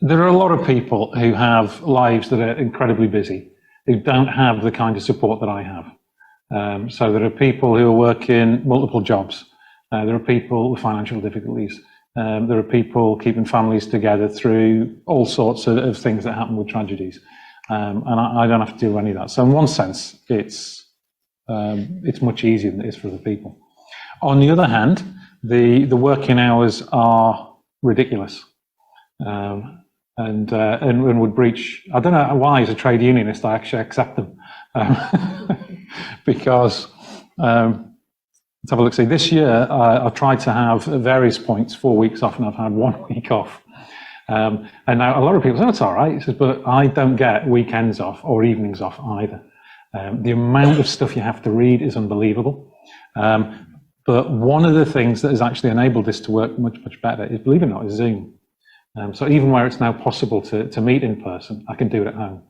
there are a lot of people who have lives that are incredibly busy, who don't have the kind of support that I have. So there are people who are working multiple jobs. There are people with financial difficulties. There are people keeping families together through all sorts of things that happen with tragedies. And I don't have to do any of that. So in one sense, it's much easier than it is for other people. On the other hand, the working hours are ridiculous. And would breach. I don't know why, as a trade unionist, I actually accept them, because let's have a look. See, this year I've tried to have at various points 4 weeks off, and I've had 1 week off. And now a lot of people say, "Oh, it's all right," he says, but I don't get weekends off or evenings off either. The amount of stuff you have to read is unbelievable. But one of the things that has actually enabled this to work much better is, believe it or not, is Zoom. So even where it's now possible to meet in person, I can do it at home,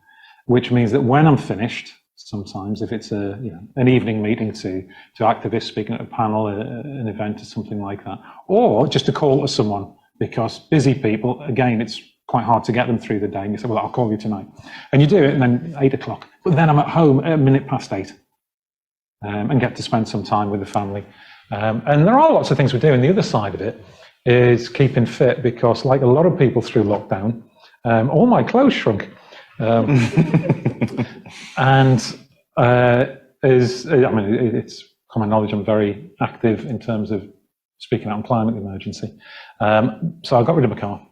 which means that when I'm finished, sometimes if it's an evening meeting to activists speaking at a panel, an event or something like that, or just a call to someone, because busy people, again, it's quite hard to get them through the day, and you say, well, I'll call you tonight. And you do it, and then 8 o'clock. But then I'm at home at 8:15, and get to spend some time with the family. And there are lots of things we're doing. The other side of it is keeping fit, because like a lot of people through lockdown, all my clothes shrunk. And it's common knowledge I'm very active in terms of speaking out on climate emergency. So I got rid of my car,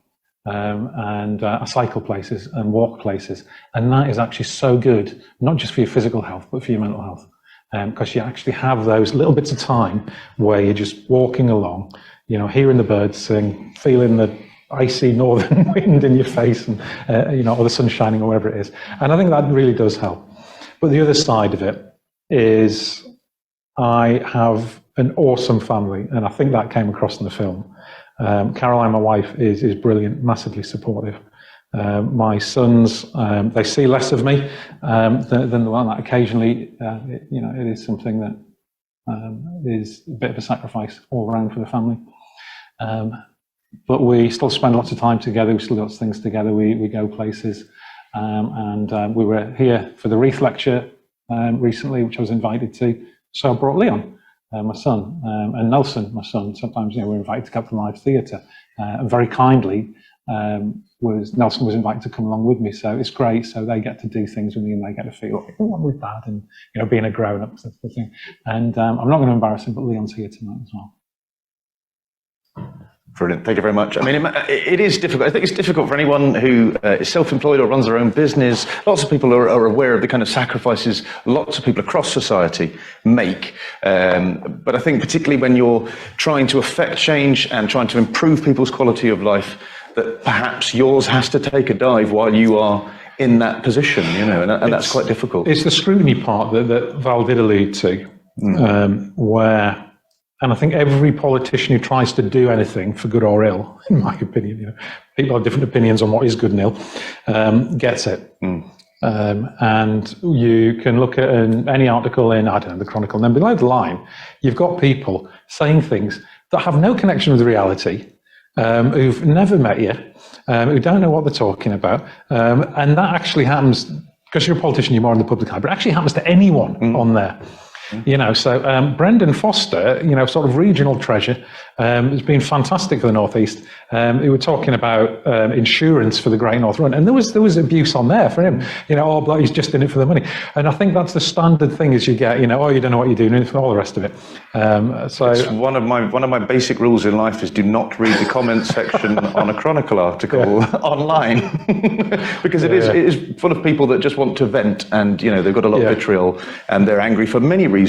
and I cycle places and walk places. And that is actually so good, not just for your physical health, but for your mental health. Because you actually have those little bits of time where you're just walking along, hearing the birds sing, feeling the icy northern wind in your face, and or the sun shining, or whatever it is. And I think that really does help. But the other side of it is I have an awesome family, and I think that came across in the film. Caroline, my wife, is brilliant, massively supportive. My sons, they see less of me than the one that occasionally, it is something that is a bit of a sacrifice all around for the family. But we still spend lots of time together. We still do lots of things together. We go places. And we were here for the Wreath lecture recently, which I was invited to. So I brought Leon, my son, and Nelson, my son. Sometimes, we're invited to Captain Live Theatre. And very kindly, Nelson was invited to come along with me. So it's great. So they get to do things with me, and they get to feel like, what with Dad, and being a grown-up, sort of thing. And I'm not going to embarrass him, but Leon's here tonight as well. Brilliant. Thank you very much. I mean, it is difficult. I think it's difficult for anyone who is self-employed or runs their own business. Lots of people are aware of the kind of sacrifices lots of people across society make. But I think particularly when you're trying to affect change and trying to improve people's quality of life, that perhaps yours has to take a dive while you are in that position, and that's quite difficult. It's the scrutiny part that Val did allude to, where... And I think every politician who tries to do anything, for good or ill, in my opinion, people have different opinions on what is good and ill, gets it. And you can look at any article in, the Chronicle, and then below the line, you've got people saying things that have no connection with reality, who've never met you, who don't know what they're talking about. And that actually happens, because you're a politician, you're more in the public eye, but it actually happens to anyone on there. So Brendan Foster, sort of regional treasure, has been fantastic for the North East. We were talking about insurance for the Great North Run, and there was abuse on there for him. He's just in it for the money. And I think that's the standard thing as you get, you don't know what you're doing, and all the rest of it. So it's one of my basic rules in life is do not read the comment section on a Chronicle article online, because it is full of people that just want to vent, and they've got a lot of vitriol, and they're angry for many reasons.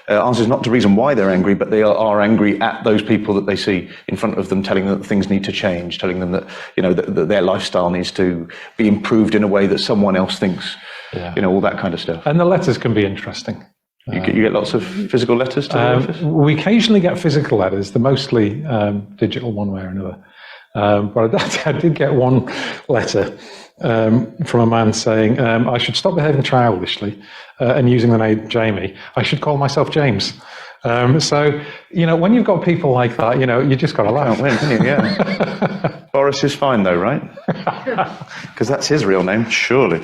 Answers not the reason why they're angry, but they are angry at those people that they see in front of them, telling them that things need to change, telling them that that their lifestyle needs to be improved in a way that someone else thinks. All that kind of stuff. And the letters can be interesting. You get lots of physical letters to the office? We occasionally get physical letters. They're mostly digital, one way or another. But I did get one letter from a man saying, I should stop behaving childishly and using the name Jamie. I should call myself James. So, when you've got people like that, you just got to laugh. Can't win, can you? Yeah. Boris is fine though, right? Because that's his real name, surely.